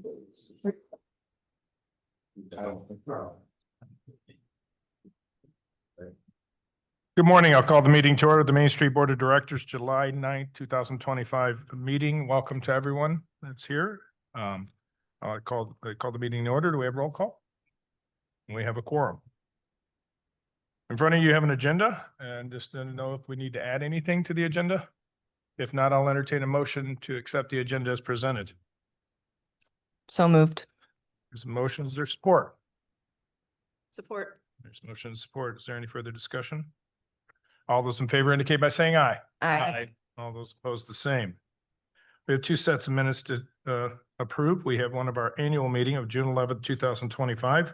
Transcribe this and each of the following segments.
Good morning. I'll call the meeting to order. The Main Street Board of Directors, July 9th, 2025 meeting. Welcome to everyone that's here. I call the meeting in order. Do we have roll call? We have a quorum. In front of you have an agenda, and just to know if we need to add anything to the agenda. If not, I'll entertain a motion to accept the agenda as presented. So moved. There's motions, there's support. Support. There's motion and support. Is there any further discussion? All those in favor indicate by saying aye. Aye. All those opposed, the same. We have two sets of minutes to approve. We have one of our annual meeting of June 11th, 2025.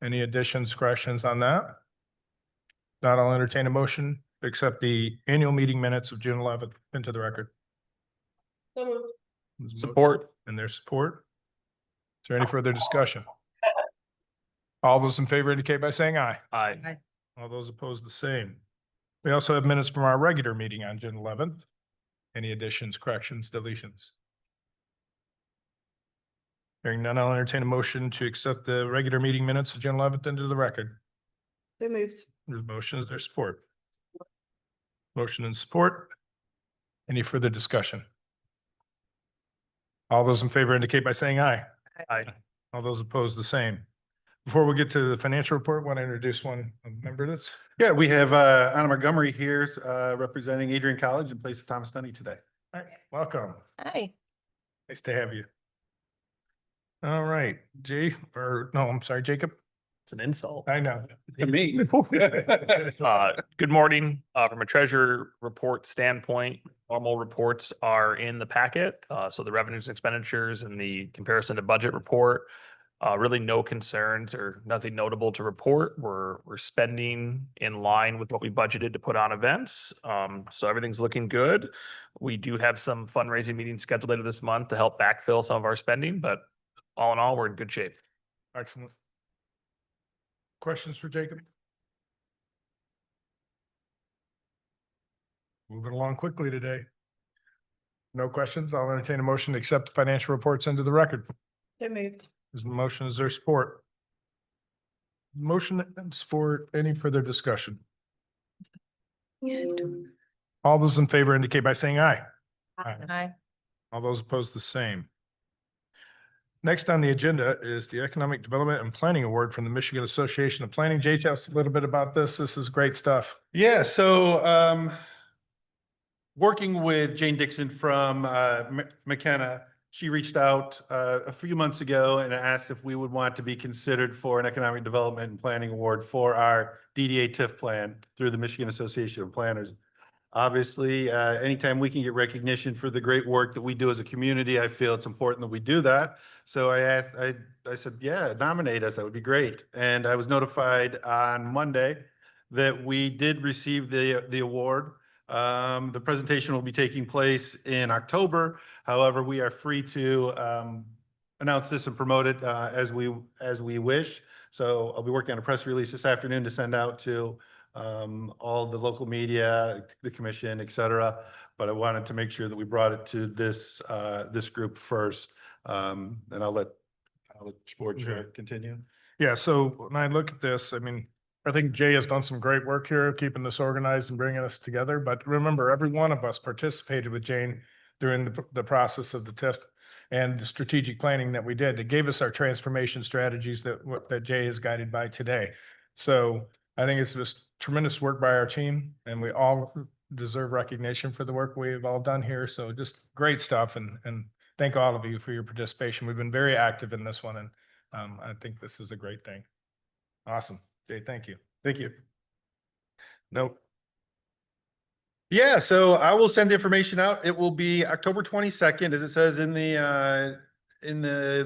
Any additions, corrections on that? Not, I'll entertain a motion to accept the annual meeting minutes of June 11th into the record. Support. And their support. Is there any further discussion? All those in favor indicate by saying aye. Aye. All those opposed, the same. We also have minutes from our regular meeting on June 11th. Any additions, corrections, deletions? Hearing none, I'll entertain a motion to accept the regular meeting minutes of June 11th into the record. So moved. There's motions, there's support. Motion and support. Any further discussion? All those in favor indicate by saying aye. Aye. All those opposed, the same. Before we get to the financial report, want to introduce one member that's. Yeah, we have Anna Montgomery here representing Adrian College in place of Thomas Dunny today. All right, welcome. Aye. Nice to have you. All right, Jacob. It's an insult. I know. To me. Good morning. From a treasurer report standpoint, normal reports are in the packet. So the revenues and expenditures and the comparison to budget report. Really no concerns or nothing notable to report. We're spending in line with what we budgeted to put on events. So everything's looking good. We do have some fundraising meetings scheduled later this month to help backfill some of our spending, but all in all, we're in good shape. Excellent. Questions for Jacob? Moving along quickly today. No questions. I'll entertain a motion to accept the financial reports into the record. So moved. There's a motion, is there support? Motion and support. Any further discussion? All those in favor indicate by saying aye. Aye. All those opposed, the same. Next on the agenda is the Economic Development and Planning Award from the Michigan Association of Planning. Jay, tell us a little bit about this. This is great stuff. Yeah, so working with Jane Dixon from McKenna, she reached out a few months ago and asked if we would want to be considered for an Economic Development and Planning Award for our DDA TIF plan through the Michigan Association of Planners. Obviously, anytime we can get recognition for the great work that we do as a community, I feel it's important that we do that. So I said, yeah, nominate us. That would be great. And I was notified on Monday that we did receive the award. The presentation will be taking place in October. However, we are free to announce this and promote it as we wish. So I'll be working on a press release this afternoon to send out to all the local media, the commission, et cetera. But I wanted to make sure that we brought it to this group first. And I'll let board chair continue. Yeah, so when I look at this, I mean, I think Jay has done some great work here, keeping this organized and bringing us together. But remember, every one of us participated with Jane during the process of the TIF and the strategic planning that we did. It gave us our transformation strategies that Jay is guided by today. So I think it's just tremendous work by our team, and we all deserve recognition for the work we've all done here. So just great stuff, and thank all of you for your participation. We've been very active in this one, and I think this is a great thing. Awesome. Jay, thank you. Thank you. Nope. Yeah, so I will send the information out. It will be October 22nd, as it says in the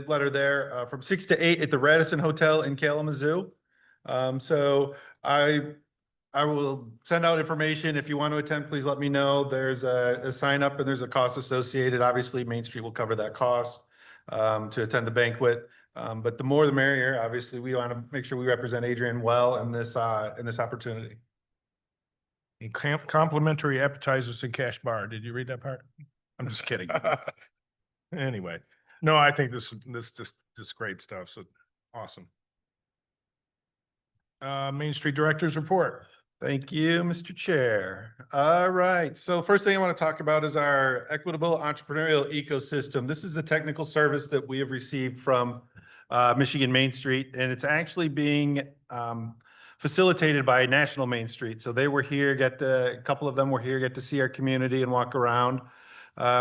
letter there, from 6 to 8 at the Radisson Hotel in Kalamazoo. So I will send out information. If you want to attend, please let me know. There's a sign up and there's a cost associated. Obviously, Main Street will cover that cost to attend the banquet. But the more the merrier. Obviously, we want to make sure we represent Adrian well in this opportunity. And complimentary appetizers and cash bar. Did you read that part? I'm just kidding. Anyway, No, I think this just great stuff. So awesome. Main Street Director's report. Thank you, Mr. Chair. All right, so first thing I want to talk about is our equitable entrepreneurial ecosystem. This is the technical service that we have received from Michigan Main Street, and it's actually being facilitated by National Main Street. So they were here, a couple of them were here, get to see our community and walk around.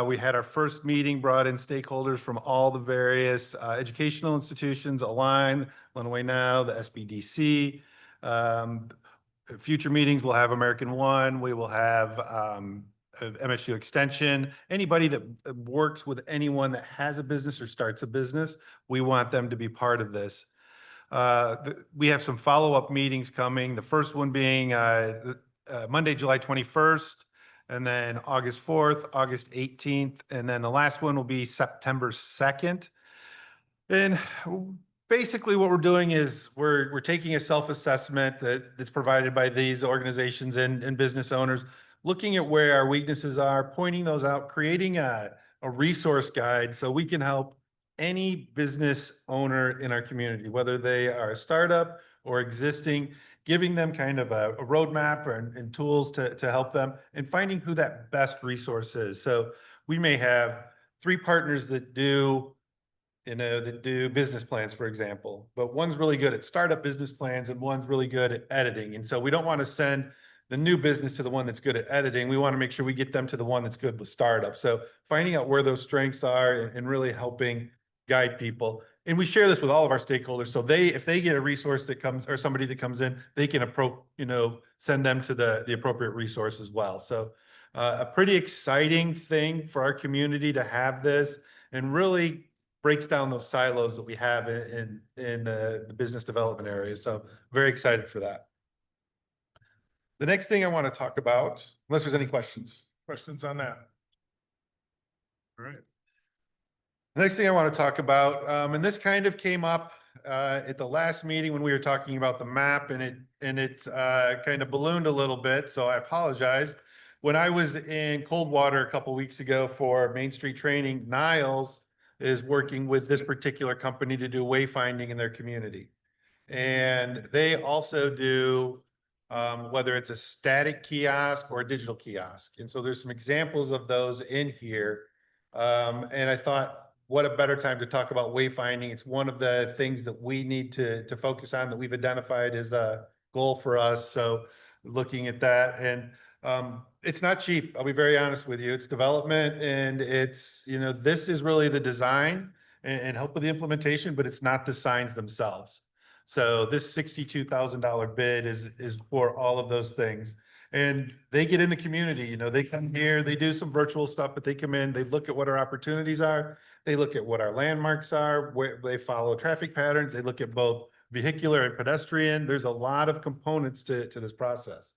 We had our first meeting, brought in stakeholders from all the various educational institutions, Align, Lenawee Now, the SBDC. Future meetings, we'll have American One, we will have MSU Extension. Anybody that works with anyone that has a business or starts a business, we want them to be part of this. We have some follow-up meetings coming, the first one being Monday, July 21st, and then August 4th, August 18th, and then the last one will be September 2nd. And basically what we're doing is we're taking a self-assessment that's provided by these organizations and business owners, looking at where our weaknesses are, pointing those out, creating a resource guide so we can help any business owner in our community, whether they are a startup or existing, giving them kind of a roadmap and tools to help them and finding who that best resource is. So we may have 3 partners that do business plans, for example, but one's really good at startup business plans and one's really good at editing. And so we don't want to send the new business to the one that's good at editing. We want to make sure we get them to the one that's good with startup. So finding out where those strengths are and really helping guide people. And we share this with all of our stakeholders. So if they get a resource that comes or somebody that comes in, they can send them to the appropriate resource as well. So a pretty exciting thing for our community to have this, and really breaks down those silos that we have in the business development area. So very excited for that. The next thing I want to talk about, unless there's any questions. Questions on that? All right. The next thing I want to talk about, and this kind of came up at the last meeting when we were talking about the map, and it kind of ballooned a little bit, so I apologize. When I was in Coldwater a couple weeks ago for Main Street training, Niles is working with this particular company to do wayfinding in their community. And they also do whether it's a static kiosk or a digital kiosk. And so there's some examples of those in here. And I thought, what a better time to talk about wayfinding. It's one of the things that we need to focus on, that we've identified as a goal for us. So looking at that, and it's not cheap. I'll be very honest with you. It's development, and it's, this is really the design and help with the implementation, but it's not the signs themselves. So this $62,000 bid is for all of those things. And they get in the community, they come here, they do some virtual stuff, but they come in, they look at what our opportunities are. They look at what our landmarks are, where they follow traffic patterns. They look at both vehicular and pedestrian. There's a lot of components to this process.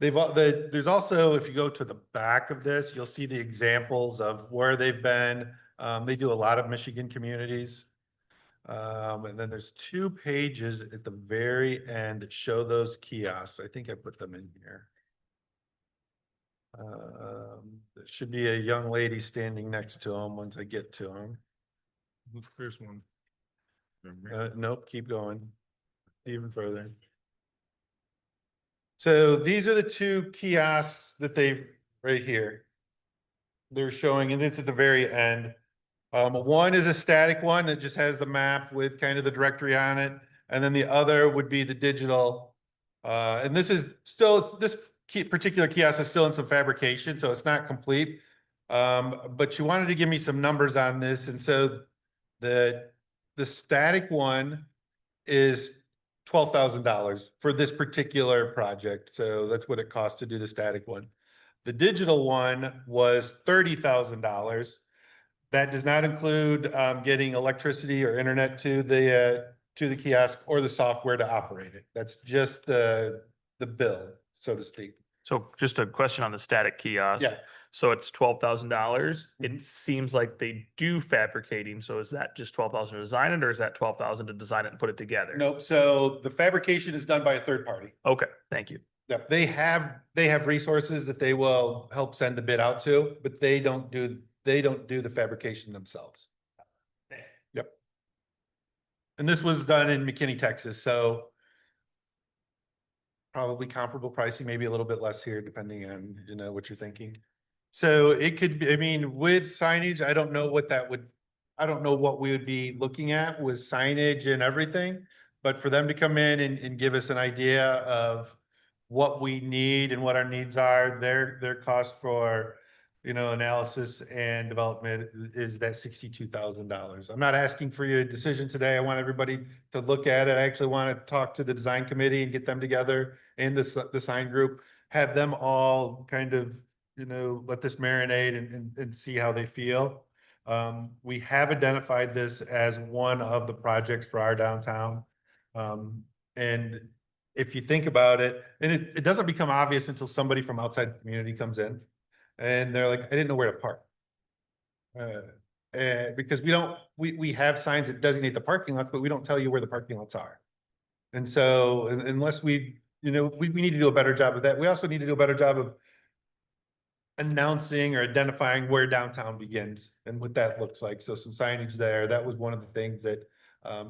There's also, if you go to the back of this, you'll see the examples of where they've been. They do a lot of Michigan communities. And then there's 2 pages at the very end that show those kiosks. I think I put them in here. There should be a young lady standing next to them once I get to them. There's one. Nope, keep going. Even further. So these are the 2 kiosks that they've right here. They're showing, and it's at the very end. One is a static one that just has the map with kind of the directory on it. And then the other would be the digital. And this particular kiosk is still in some fabrication, so it's not complete. But you wanted to give me some numbers on this. And so the static one is $12,000 for this particular project. So that's what it costs to do the static one. The digital one was $30,000. That does not include getting electricity or internet to the kiosk or the software to operate it. That's just the bill, so to speak. So just a question on the static kiosk. Yeah. So it's $12,000. Mhm. It seems like they do fabricating. So is that just $12,000 to design it, or is that $12,000 to design it and put it together? Nope. So the fabrication is done by a third party. Okay, thank you. Yep. They have resources that they will help send the bid out to, but they don't do They don't do the fabrication themselves. Yep. And this was done in McKinney, Texas, so probably comparable pricing, maybe a little bit less here, depending on, you know, what you're thinking. So it could be, I mean, with signage, I don't know what that would, I don't know what we would be looking at with signage and everything. But for them to come in and give us an idea of what we need and what our needs are, their cost for, you know, analysis and development is that $62,000. I'm not asking for your decision today. I want everybody to look at it. I actually want to talk to the design committee and get them together and the sign group, have them all kind of, you know, let this marinate and see how they feel. We have identified this as one of the projects for our downtown. And if you think about it, and it doesn't become obvious until somebody from outside the community comes in and they're like, I didn't know where to park. Because we have signs that designate the parking lots, but we don't tell you where the parking lots are. And so unless we need to do a better job of that. We also need to do a better job of announcing or identifying where downtown begins and what that looks like. So some signage there. That was one of the things that,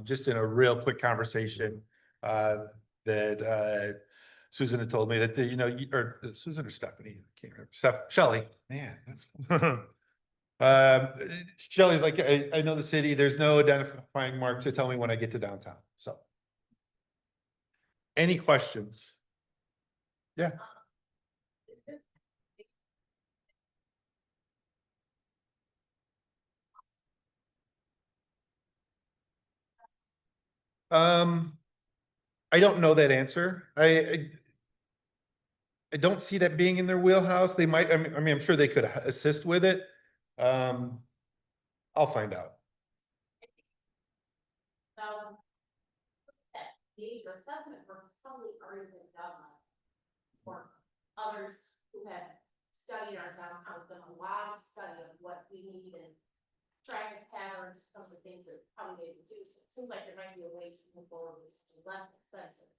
just in a real quick conversation, that Susan had told me that, or Susan or Stephanie, I can't remember. Shelley, man, that's Shelley's like, I know the city, there's no identifying marks to tell me when I get to downtown. So any questions? Yeah. I don't know that answer. I don't see that being in their wheelhouse. They might, I mean, I'm sure they could assist with it. I'll find out. The age assessment work has probably already been done for others who have studied our downtown, done a lot of study of what we need and tracking patterns, some of the things that probably they would do. So it seems like there might be a way to move forward with something less expensive.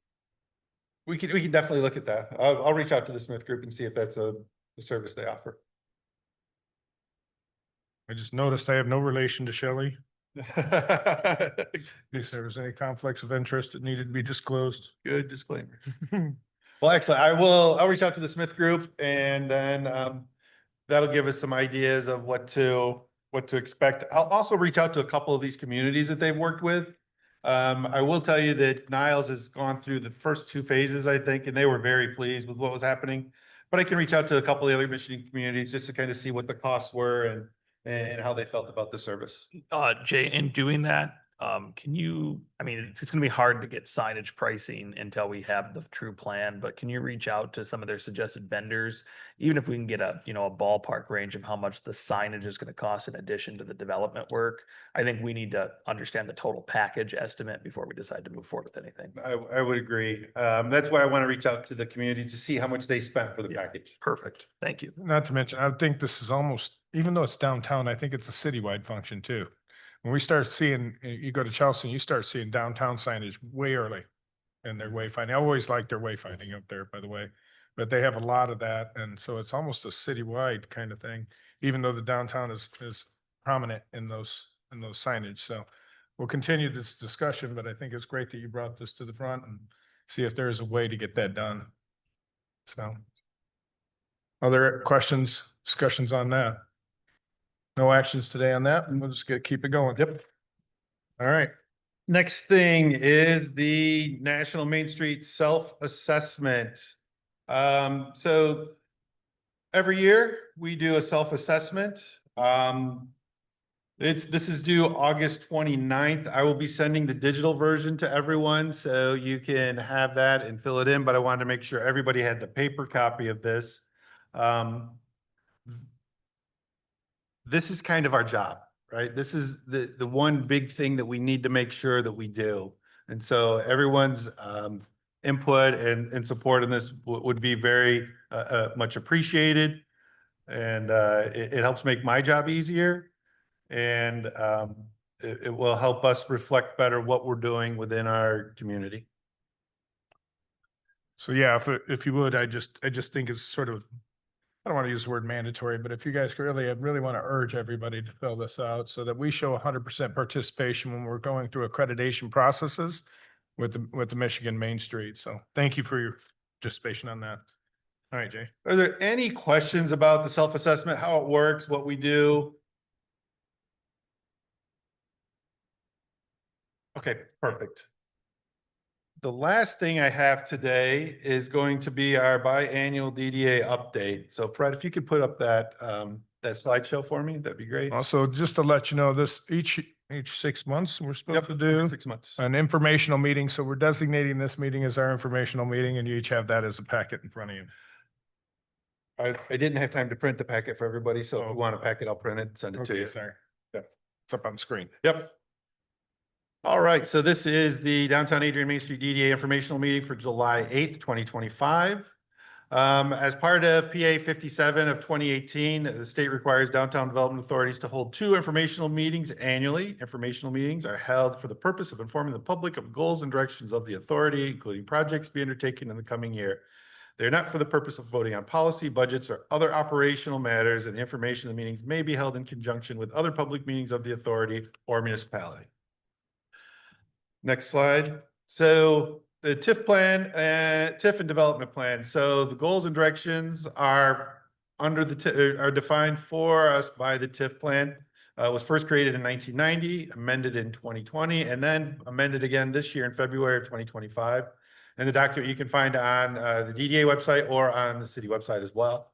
We can definitely look at that. I'll reach out to the Smith Group and see if that's a service they offer. I just noticed I have no relation to Shelley. If there was any conflicts of interest that needed to be disclosed. Good disclaimer. Well, excellent. I'll reach out to the Smith Group and then that'll give us some ideas of what to expect. I'll also reach out to a couple of these communities that they've worked with. I will tell you that Niles has gone through the first two phases, I think, and they were very pleased with what was happening. But I can reach out to a couple of the other Michigan communities just to kind of see what the costs were and how they felt about the service. Jay, in doing that, can you, I mean, it's gonna be hard to get signage pricing until we have the true plan, but can you reach out to some of their suggested vendors? Even if we can get a ballpark range of how much the signage is gonna cost in addition to the development work. I think we need to understand the total package estimate before we decide to move forward with anything. I would agree. That's why I want to reach out to the community to see how much they spent for the Yeah. package. Perfect. Thank you. Not to mention, I think this is almost, even though it's downtown, I think it's a citywide function too. When we start seeing, you go to Chelsea, you start seeing downtown signage way early and their wayfinding. I always like their wayfinding up there, by the way. But they have a lot of that. And so it's almost a citywide kind of thing, even though the downtown is prominent in those signage. So we'll continue this discussion, but I think it's great that you brought this to the front and see if there is a way to get that done. So. Other questions, discussions on that? No actions today on that, and we'll just keep it going. Yep. All right. Next thing is the National Main Street self-assessment. So every year we do a self-assessment. This is due August 29th. I will be sending the digital version to everyone so you can have that and fill it in, but I wanted to make sure everybody had the paper copy of this. This is kind of our job, right? This is the one big thing that we need to make sure that we do. And so everyone's input and support in this would be very much appreciated. And it helps make my job easier. And it will help us reflect better what we're doing within our community. So yeah, if you would, I just think it's sort of I don't want to use the word mandatory, but if you guys really want to urge everybody to fill this out so that we show 100% participation when we're going through accreditation processes with the Michigan Main Street. So thank you for your participation on that. All right, Jay. Are there any questions about the self-assessment, how it works, what we do? Okay, perfect. The last thing I have today is going to be our biannual DDA update. So Fred, if you could put up that slideshow for me, that'd be great. Also, just to let you know, this each 6 months, we're supposed to Yep, do 6 months. an informational meeting. So we're designating this meeting as our informational meeting, and you each have that as a packet in front of you. I didn't have time to print the packet for everybody, so if you Oh. want a packet, I'll print it and send it to Okay, you. sorry. Yep. It's up on the screen. Yep. All right, so this is the Downtown Adrian Main Street DDA informational meeting for July 8th, 2025. As part of PA 57 of 2018, the state requires downtown development authorities to hold 2 informational meetings annually. Informational meetings are held for the purpose of informing the public of goals and directions of the authority, including projects to be undertaken in the coming year. They're not for the purpose of voting on policy, budgets, or other operational matters, and information in the meetings may be held in conjunction with other public meetings of the authority or municipality. Next slide. So the TIF plan, TIF and development plan. So the goals and directions are are defined for us by the TIF plan. Was first created in 1990, amended in 2020, and then amended again this year in February of 2025. And the document you can find on the DDA website or on the city website as well.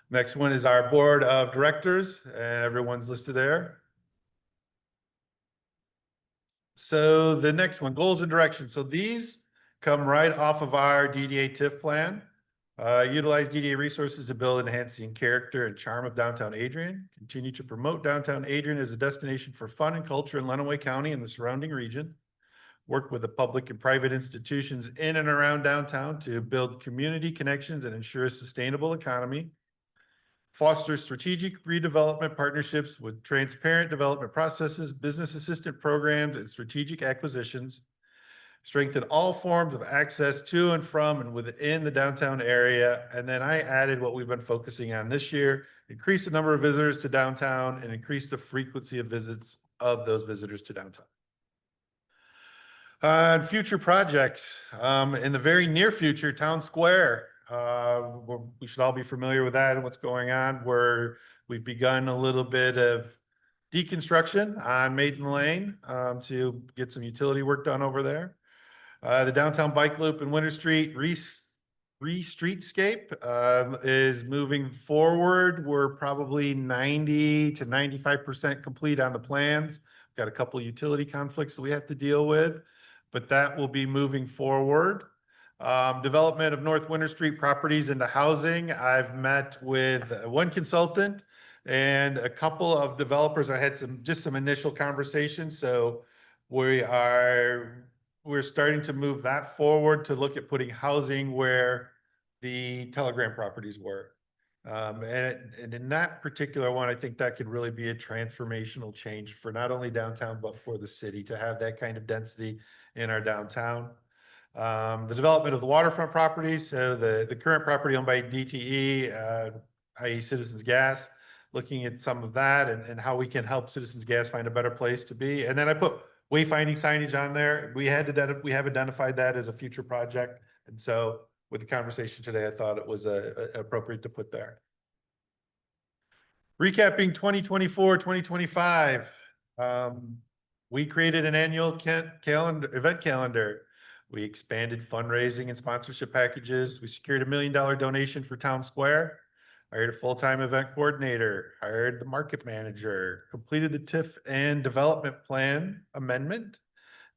Next one is our board of directors. Everyone's listed there. So the next one, goals and directions. So these come right off of our DDA TIF plan. Utilize DDA resources to build enhancing character and charm of downtown Adrian. Continue to promote downtown Adrian as a destination for fun and culture in Lenawee County and the surrounding region. Work with the public and private institutions in and around downtown to build community connections and ensure a sustainable economy. Foster strategic redevelopment partnerships with transparent development processes, business assistant programs, and strategic acquisitions. Strengthen all forms of access to and from and within the downtown area. And then I added what we've been focusing on this year, increase the number of visitors to downtown and increase the frequency of visits of those visitors to downtown. Future projects, in the very near future, Town Square. We should all be familiar with that and what's going on, where we've begun a little bit of deconstruction on Maiden Lane to get some utility work done over there. The downtown bike loop in Winter Street streetscape is moving forward. We're probably 90 to 95% complete on the plans. Got a couple of utility conflicts that we have to deal with, but that will be moving forward. Development of North Winter Street properties into housing. I've met with one consultant and a couple of developers. I had some initial conversations. So we're starting to move that forward to look at putting housing where the Telegram properties were. And in that particular one, I think that could really be a transformational change for not only downtown, but for the city to have that kind of density in our downtown. The development of the waterfront properties. So the current property owned by DTE, i.e. Citizens Gas, looking at some of that and how we can help Citizens Gas find a better place to be. And then I put wayfinding signage on there. We have identified that as a future project. And so with the conversation today, I thought it was appropriate to put there. Recapping 2024, 2025. We created an annual event calendar. We expanded fundraising and sponsorship packages. We secured $1 million donation for Town Square. Hired a full-time event coordinator, hired the market manager, completed the TIF and development plan amendment,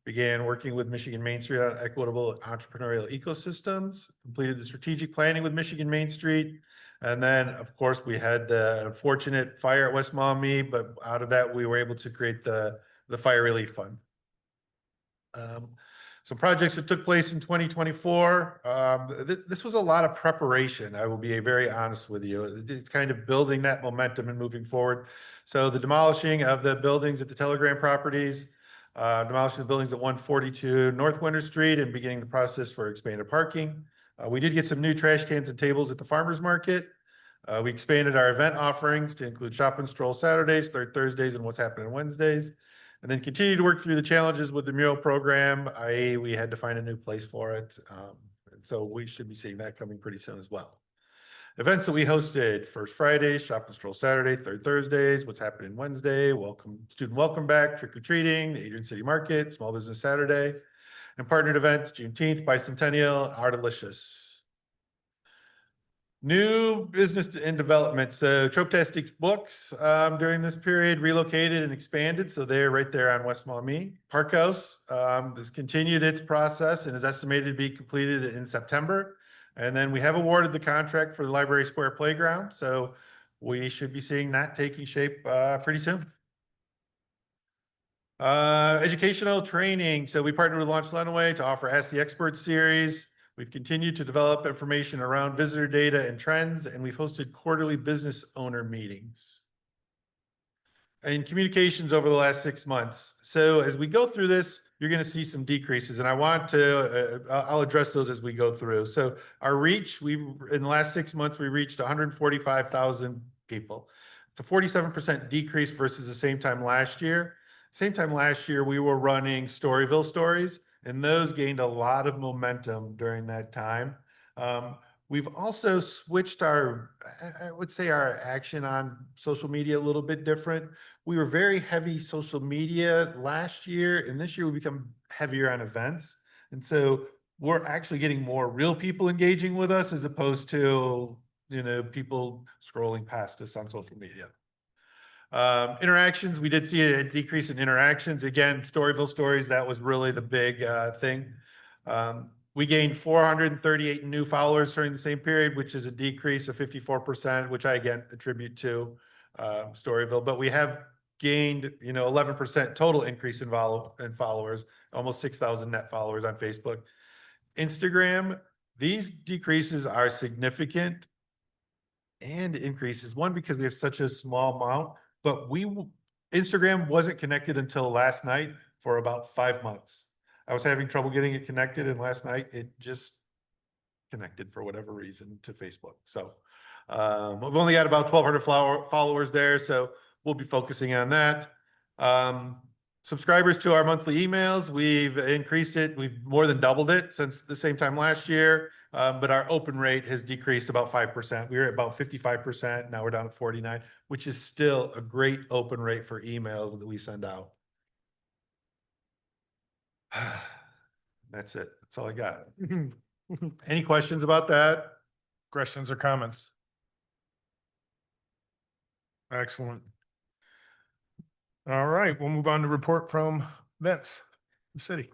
began working with Michigan Main Street on equitable entrepreneurial ecosystems, completed the strategic planning with Michigan Main Street. And then, of course, we had the unfortunate fire at West Maumee, but out of that, we were able to create the Fire Relief Fund. Some projects that took place in 2024. This was a lot of preparation. I will be very honest with you. It's kind of building that momentum and moving forward. So the demolishing of the buildings at the Telegram properties, demolishing the buildings at 142 North Winter Street and beginning the process for expanded parking. We did get some new trash cans and tables at the farmers market. We expanded our event offerings to include shop and stroll Saturdays, third Thursdays, and what's happening Wednesdays. And then continue to work through the challenges with the mural program, i.e. we had to find a new place for it. And so we should be seeing that coming pretty soon as well. Events that we hosted: First Fridays, Shop and Stroll Saturday, third Thursdays, what's happening Wednesday, student welcome back, trick or treating, the Adrian City Market, Small Business Saturday, and partnered events, Juneteenth, Bicentennial, Artilicious. New business and development. So Tropetastic Books during this period relocated and expanded. So they're right there on West Maumee. Park House has continued its process and is estimated to be completed in September. And then we have awarded the contract for the Library Square Playground. So we should be seeing that taking shape pretty soon. Educational training. So we partnered with Launch Lenaway to offer Ask the Expert series. We've continued to develop information around visitor data and trends, and we've hosted quarterly business owner meetings. And communications over the last 6 months. So as we go through this, you're going to see some decreases, and I want to, I'll address those as we go through. So our reach, in the last 6 months, we reached 145,000 people. It's a 47% decrease versus the same time last year. Same time last year, we were running Storyville stories, and those gained a lot of momentum during that time. We've also switched I would say our action on social media a little bit different. We were very heavy social media last year, and this year we become heavier on events. And so we're actually getting more real people engaging with us as opposed to, people scrolling past us on social media. Interactions, we did see a decrease in interactions. Again, Storyville stories, that was really the big thing. We gained 438 new followers during the same period, which is a decrease of 54%, which I again attribute to Storyville. But we have gained, 11% total increase in followers, almost 6,000 net followers on Facebook. Instagram, these decreases are significant and increases. One, because we have such a small amount, but Instagram wasn't connected until last night for about 5 months. I was having trouble getting it connected, and last night it just connected for whatever reason to Facebook. So we've only got about 1,200 followers there, so we'll be focusing on that. Subscribers to our monthly emails, we've increased it. We've more than doubled it since the same time last year. But our open rate has decreased about 5%. We were at about 55%. Now we're down to 49, which is still a great open rate for emails that we send out. That's it. That's all I got. Any questions about that? Questions or comments? Excellent. All right, we'll move on to report from Vince, the city.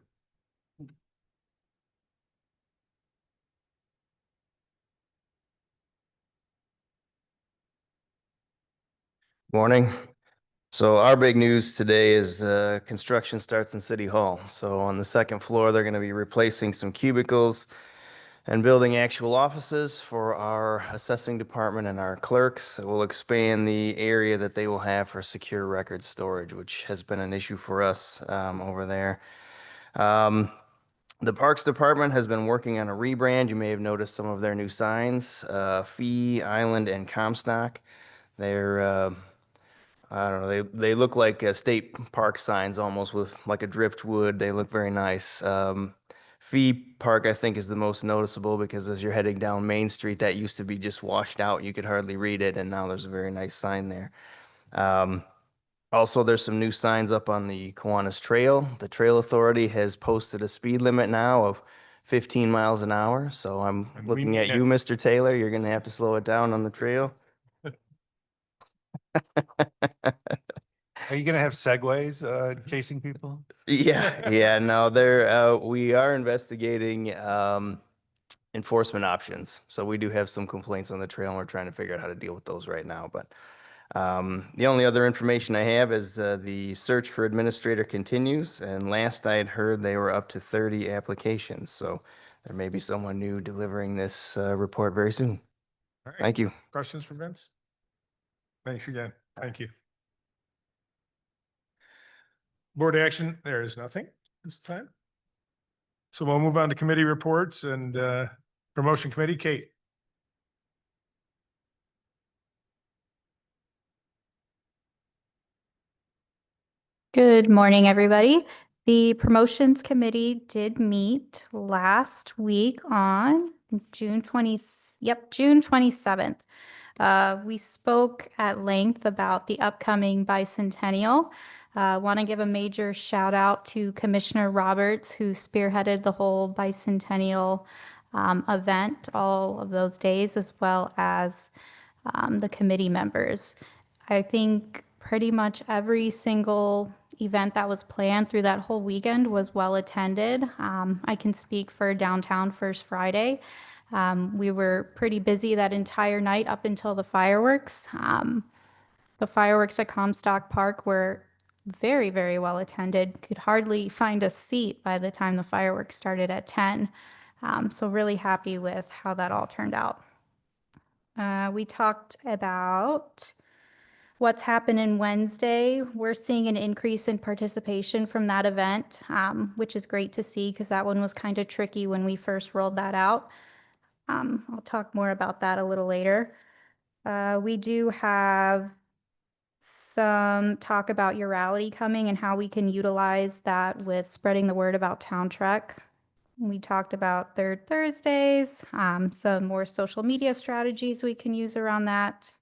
Morning. So our big news today is construction starts in City Hall. So on the second floor, they're going to be replacing some cubicles and building actual offices for our assessing department and our clerks. It will expand the area that they will have for secure record storage, which has been an issue for us over there. The Parks Department has been working on a rebrand. You may have noticed some of their new signs, Fee, Island, and Comstock. They're I don't know. They look like state park signs almost with like a driftwood. They look very nice. Fee Park, I think, is the most noticeable because as you're heading down Main Street, that used to be just washed out. You could hardly read it, and now there's a very nice sign there. Also, there's some new signs up on the Kiwanis Trail. The Trail Authority has posted a speed limit now of 15 miles an hour. So I'm looking at you, Mr. Taylor. You're going to have to slow it down on the trail. Are you going to have segways chasing people? Yeah, no, we are investigating enforcement options. So we do have some complaints on the trail, and we're trying to figure out how to deal with those right now. But the only other information I have is the search for administrator continues. And last I had heard, they were up to 30 applications. So there may be someone new delivering this report very soon. All right. Thank you. Questions for Vince? Thanks again. Thank you. Board action, there is nothing this time. So we'll move on to committee reports and promotion committee. Kate. Good morning, everybody. The promotions committee did meet last week on June 27th. We spoke at length about the upcoming bicentennial. Want to give a major shout out to Commissioner Roberts, who spearheaded the whole bicentennial event all of those days, as well as the committee members. I think pretty much every single event that was planned through that whole weekend was well attended. I can speak for downtown First Friday. We were pretty busy that entire night up until the fireworks. The fireworks at Comstock Park were very, very well attended. Could hardly find a seat by the time the fireworks started at 10. So really happy with how that all turned out. We talked about what's happening Wednesday. We're seeing an increase in participation from that event, which is great to see because that one was kind of tricky when we first rolled that out. I'll talk more about that a little later. We do have some talk about Urality coming and how we can utilize that with spreading the word about Town Trek. We talked about Third Thursdays, some more social media strategies we can use around that.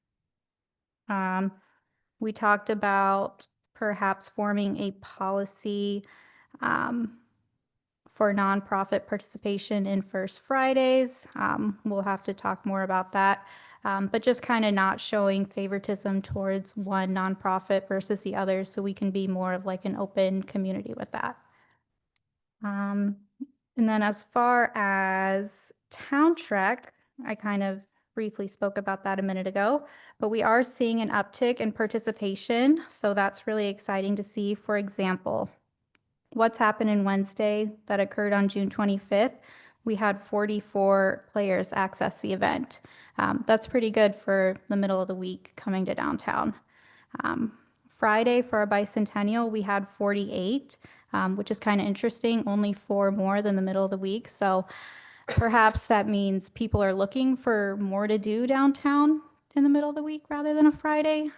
We talked about perhaps forming a policy for nonprofit participation in First Fridays. We'll have to talk more about that, but just kind of not showing favoritism towards one nonprofit versus the others, so we can be more of like an open community with that. And then as far as Town Trek, I kind of briefly spoke about that a minute ago, but we are seeing an uptick in participation, so that's really exciting to see. For example, what's happening Wednesday that occurred on June 25th, we had 44 players access the event. That's pretty good for the middle of the week coming to downtown. Friday for our bicentennial, we had 48, which is kind of interesting, only 4 more than the middle of the week. So perhaps that means people are looking for more to do downtown in the middle of the week rather than a Friday.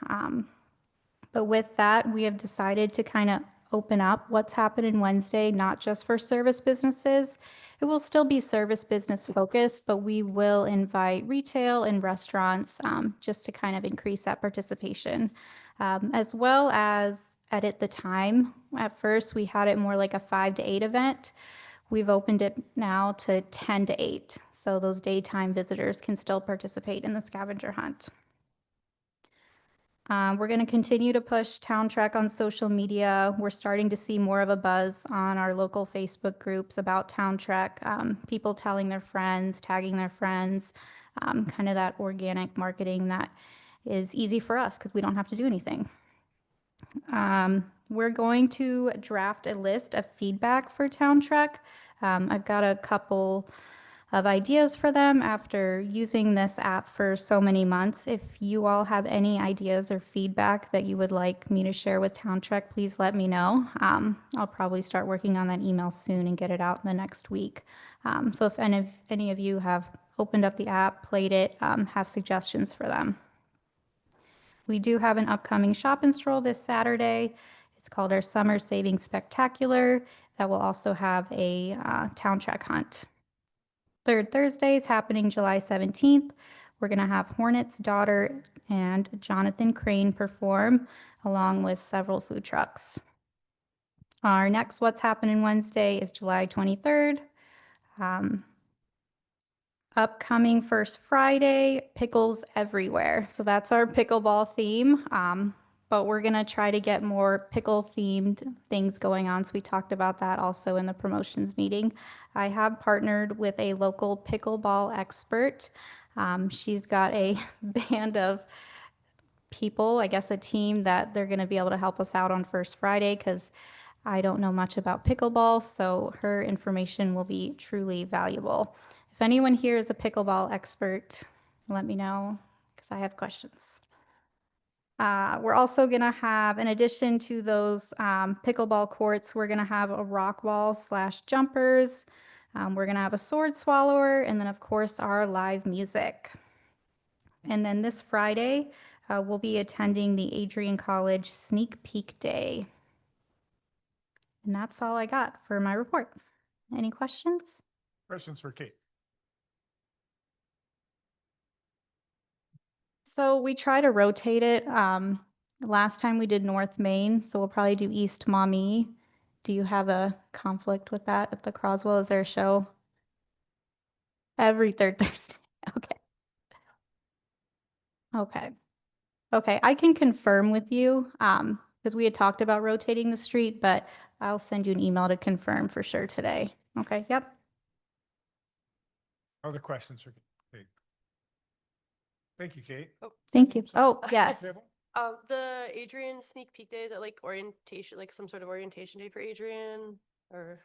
But with that, we have decided to kind of open up what's happening Wednesday, not just for service businesses. It will still be service business focused, but we will invite retail and restaurants just to kind of increase that participation, as well as edit the time. At first, we had it more like a 5 to 8 event. We've opened it now to 10 to 8, so those daytime visitors can still participate in the scavenger hunt. We're going to continue to push Town Trek on social media. We're starting to see more of a buzz on our local Facebook groups about Town Trek, people telling their friends, tagging their friends, kind of that organic marketing that is easy for us because we don't have to do anything. We're going to draft a list of feedback for Town Trek. I've got a couple of ideas for them after using this app for so many months. If you all have any ideas or feedback that you would like me to share with Town Trek, please let me know. I'll probably start working on that email soon and get it out in the next week. So if any of you have opened up the app, played it, have suggestions for them. We do have an upcoming shop and stroll this Saturday. It's called our Summer Savings Spectacular. That will also have a Town Trek hunt. Third Thursday is happening July 17th. We're going to have Hornet's Daughter and Jonathan Crane perform, along with several food trucks. Our next What's Happening Wednesday is July 23rd. Upcoming First Friday, pickles everywhere. So that's our pickleball theme. But we're going to try to get more pickle-themed things going on. So we talked about that also in the promotions meeting. I have partnered with a local pickleball expert. She's got a band of people, I guess a team, that they're going to be able to help us out on First Friday because I don't know much about pickleball, so her information will be truly valuable. If anyone here is a pickleball expert, let me know because I have questions. We're also going to have, in addition to those pickleball courts, we're going to have a rock wall / jumpers. We're going to have a sword swallower, and then, of course, our live music. And then this Friday, we'll be attending the Adrian College Sneak Peek Day. And that's all I got for my report. Any questions? Questions for Kate? So we try to rotate it. Last time we did North Main, so we'll probably do East Maumee. Do you have a conflict with that at the Croswell? Is there a show? Every third Thursday. Okay. Okay. Okay, I can confirm with you, because we had talked about rotating the street, but I'll send you an email to confirm for sure today. Okay, yep. Other questions for Kate? Thank you, Kate. Oh, Thank you. sorry. Oh, yes. Table? the Adrian sneak peek day, is it like orientation, like some sort of orientation day for Adrian or?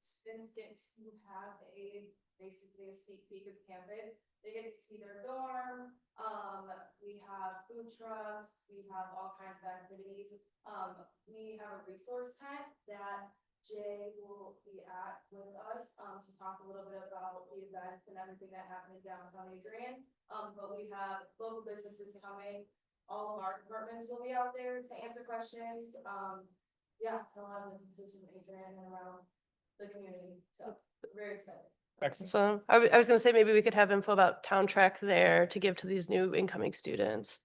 Students get to have basically a sneak peek of campus. They get to see their dorm. We have food trucks, we have all kinds of activities. We have a resource tent that Jay will be at with us, to talk a little bit about the events and everything that happened in downtown Adrian. But we have local businesses coming. All of our departments will be out there to answer questions. Yeah, a lot of businesses from Adrian and around the community, so very excited. Excellent. So I was gonna say maybe we could have info about Town Track there to give to these new incoming students,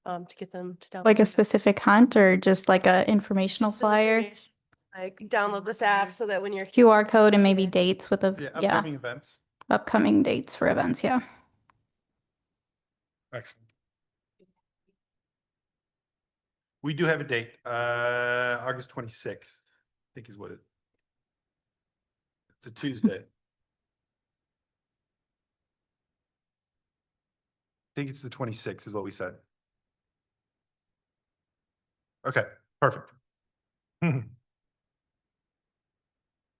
to get them to download. Like a specific hunt or just like a informational Just some flyer? information, like download this app so that when you're. QR code and maybe dates with a, Yeah, yeah, upcoming events. upcoming dates for events, yeah. Excellent. We do have a date, August 26th, I think is what it. It's a Tuesday. I think it's the 26th is what we said. Okay, perfect. Mhm.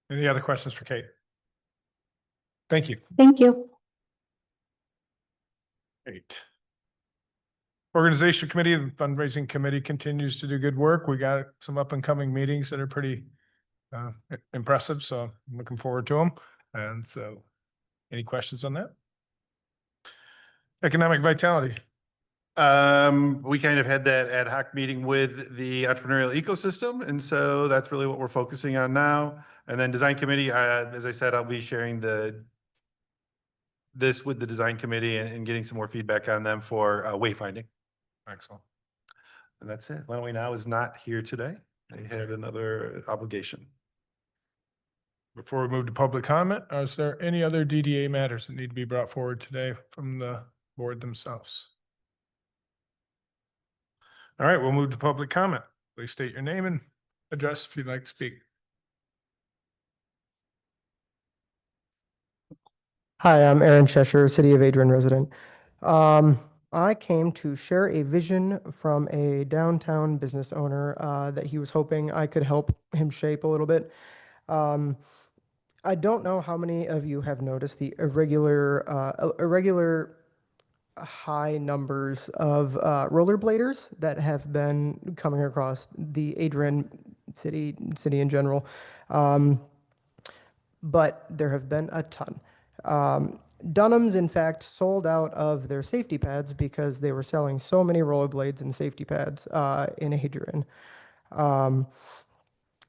Any other questions for Kate? Thank you. Thank you. Great. Organization committee and fundraising committee continues to do good work. We got some up and coming meetings that are pretty impressive, so I'm looking forward to them. And so, any questions on that? Economic vitality. We kind of had that ad hoc meeting with the entrepreneurial ecosystem, and so that's really what we're focusing on now. And then design committee, as I said, I'll be sharing this with the design committee and getting some more feedback on them for wayfinding. Excellent. And that's it. Lenawee Now is not here today. They had another obligation. Before we move to public comment, is there any other DDA matters that need to be brought forward today from the board themselves? All right, we'll move to public comment. Please state your name and address if you'd like to speak. Hi, I'm Aaron Cheshire, City of Adrian resident. I came to share a vision from a downtown business owner that he was hoping I could help him shape a little bit. I don't know how many of you have noticed the irregular high numbers of rollerbladers that have been coming across the Adrian city in general. But there have been a ton. Dunham's, in fact, sold out of their safety pads because they were selling so many rollerblades and safety pads in Adrian.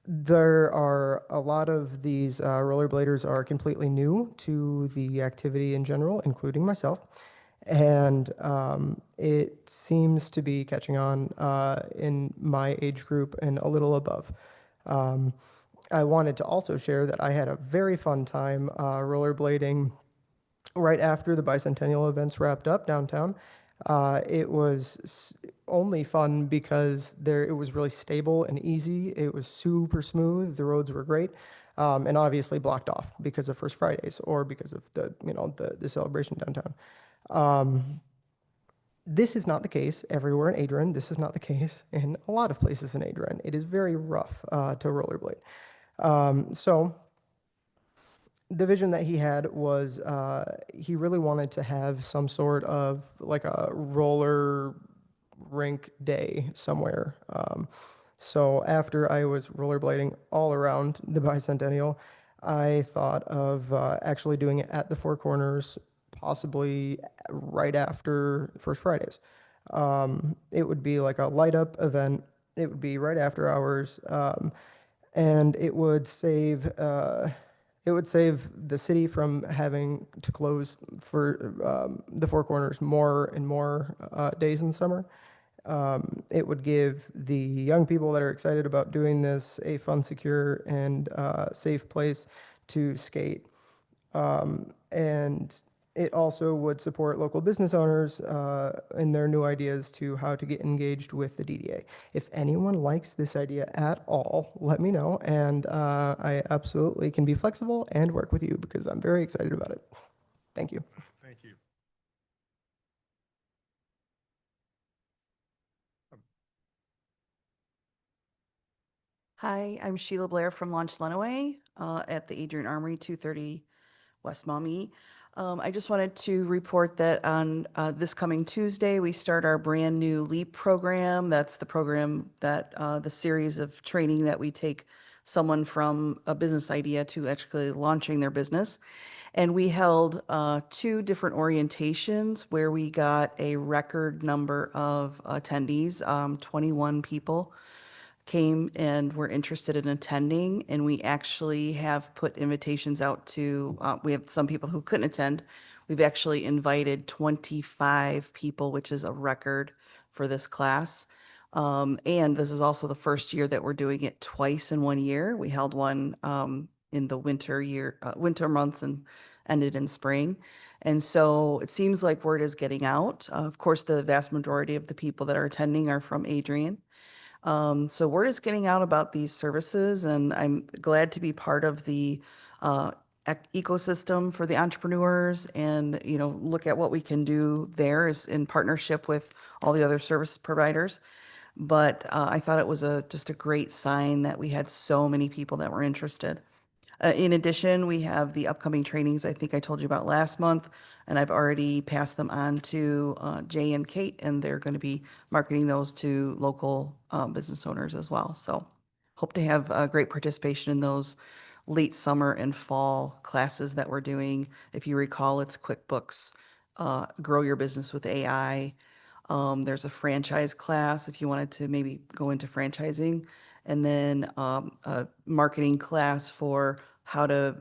There are a lot of these rollerbladers are completely new to the activity in general, including myself. And it seems to be catching on in my age group and a little above. I wanted to also share that I had a very fun time rollerblading right after the bicentennial events wrapped up downtown. It was only fun because it was really stable and easy. It was super smooth. The roads were great, and obviously blocked off because of First Fridays or because of the celebration downtown. This is not the case everywhere in Adrian. This is not the case in a lot of places in Adrian. It is very rough to rollerblade. So the vision that he had was he really wanted to have some sort of like a roller rink day somewhere. So after I was rollerblading all around the bicentennial, I thought of actually doing it at the Four Corners, possibly right after First Fridays. It would be like a light up event. It would be right after hours, and it would save the city from having to close for the Four Corners more and more days in the summer. It would give the young people that are excited about doing this a fun, secure, and safe place to skate. And it also would support local business owners in their new ideas to how to get engaged with the DDA. If anyone likes this idea at all, let me know, and I absolutely can be flexible and work with you because I'm very excited about it. Thank you. Thank you. Hi, I'm Sheila Blair from Launch Lenawee at the Adrian Armory, 230 West Maumee. I just wanted to report that on this coming Tuesday, we start our brand new LEAP program. That's the program that the series of training that we take someone from a business idea to actually launching their business. And we held 2 different orientations where we got a record number of attendees, 21 people came and were interested in attending, and we actually have put invitations out to, we have some people who couldn't attend. We've actually invited 25 people, which is a record for this class. And this is also the first year that we're doing it twice in 1 year. We held one in the winter months and ended in spring. And so it seems like word is getting out. Of course, the vast majority of the people that are attending are from Adrian. So word is getting out about these services, and I'm glad to be part of the ecosystem for the entrepreneurs and, look at what we can do there is in partnership with all the other service providers. But I thought it was just a great sign that we had so many people that were interested. In addition, we have the upcoming trainings I think I told you about last month, and I've already passed them on to Jay and Kate, and they're going to be marketing those to local business owners as well. So hope to have great participation in those late summer and fall classes that we're doing. If you recall, it's QuickBooks, Grow Your Business with AI. There's a franchise class if you wanted to maybe go into franchising, and then a marketing class for how to,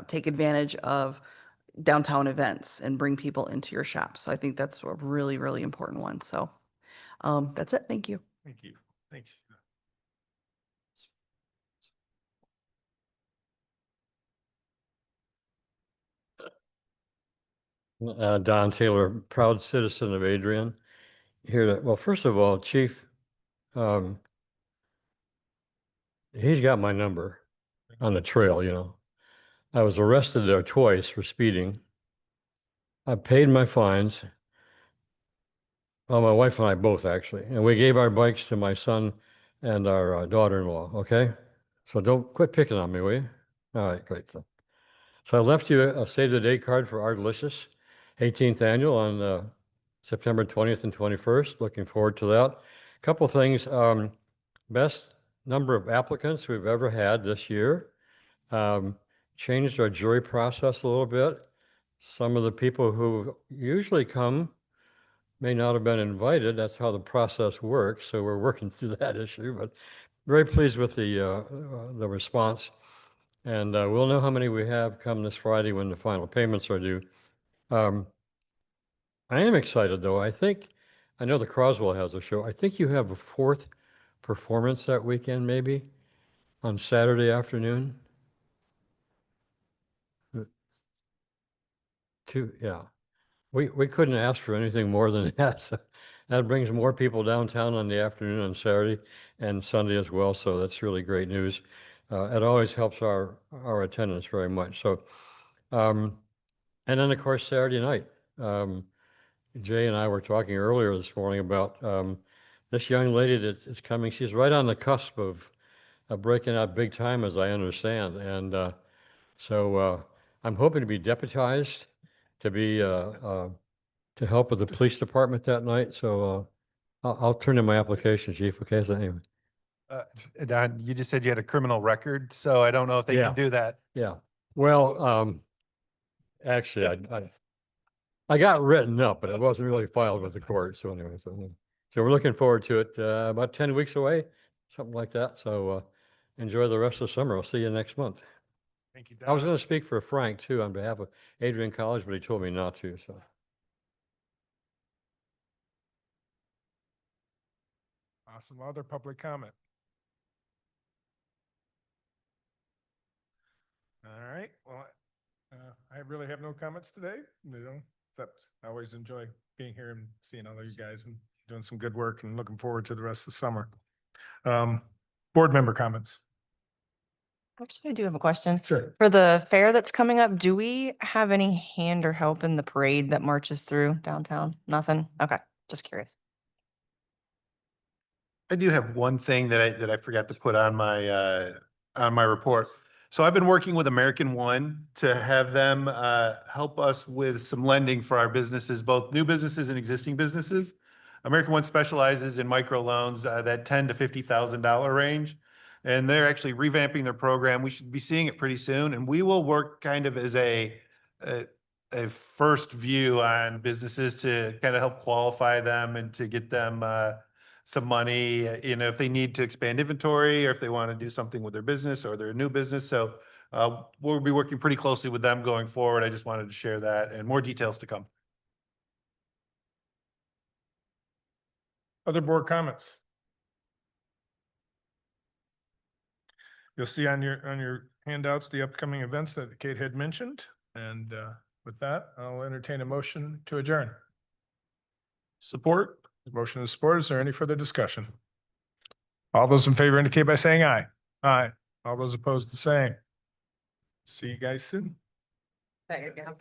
take advantage of downtown events and bring people into your shop. So I think that's a really, really important one. So that's it. Thank you. Thank you. Thanks. Don Taylor, proud citizen of Adrian. Well, first of all, Chief, he's got my number on the trail. I was arrested there twice for speeding. I paid my fines. Well, my wife and I both actually, and we gave our bikes to my son and our daughter-in-law. Okay, so don't quit picking on me, will you? All right, great. So I left you a save the date card for our delicious 18th annual on September 20th and 21st. Looking forward to that. Couple things. Best number of applicants we've ever had this year. Changed our jury process a little bit. Some of the people who usually come may not have been invited. That's how the process works. So we're working through that issue, but very pleased with the response. And we'll know how many we have come this Friday when the final payments are due. I am excited though. I know the Croswell has a show. I think you have a 4th performance that weekend, maybe on Saturday afternoon. 2, yeah. We couldn't ask for anything more than that. So that brings more people downtown on the afternoon on Saturday and Sunday as well. So that's really great news. It always helps our attendance very much. So, and then of course Saturday night, Jay and I were talking earlier this morning about this young lady that is coming. She's right on the cusp of breaking out big time, as I understand. And so I'm hoping to be deputized to be to help with the police department that night. So I'll turn in my application, Chief. Okay, so anyway. Don, you just said you had a criminal record, so I don't know if they Yeah. can do that. Yeah. Well, actually, I got written up, but it wasn't really filed with the court. So anyway, So we're looking forward to it. About 10 weeks away, something like that. So enjoy the rest of the summer. I'll see you next month. Thank you, I was Don. going to speak for Frank too on behalf of Adrian College, but he told me not to. So Awesome. Other public comment? All right, well, I really have no comments today, except I always enjoy being here and seeing all of you guys and doing some good work and looking forward to the rest of the summer. Board member comments? Actually, I do have a question. Sure. For the fair that's coming up, do we have any hand or help in the parade that marches through downtown? Nothing? Okay, just curious. I do have one thing that I forgot to put on my report. So I've been working with American One to have them help us with some lending for our businesses, both new businesses and existing businesses. American One specializes in microloans that $10,000 to $50,000 range. And they're actually revamping their program. We should be seeing it pretty soon. And we will work kind of as a first view on businesses to kind of help qualify them and to get them some money, if they need to expand inventory or if they want to do something with their business or their new business. So we'll be working pretty closely with them going forward. I just wanted to share that and more details to come. Other board comments? You'll see on your handouts, the upcoming events that Kate had mentioned. And with that, I'll entertain a motion to adjourn. Support. Motion is support. Is there any further discussion? All those in favor indicate by saying aye. Aye. All those opposed, the same. See you guys soon. There you go.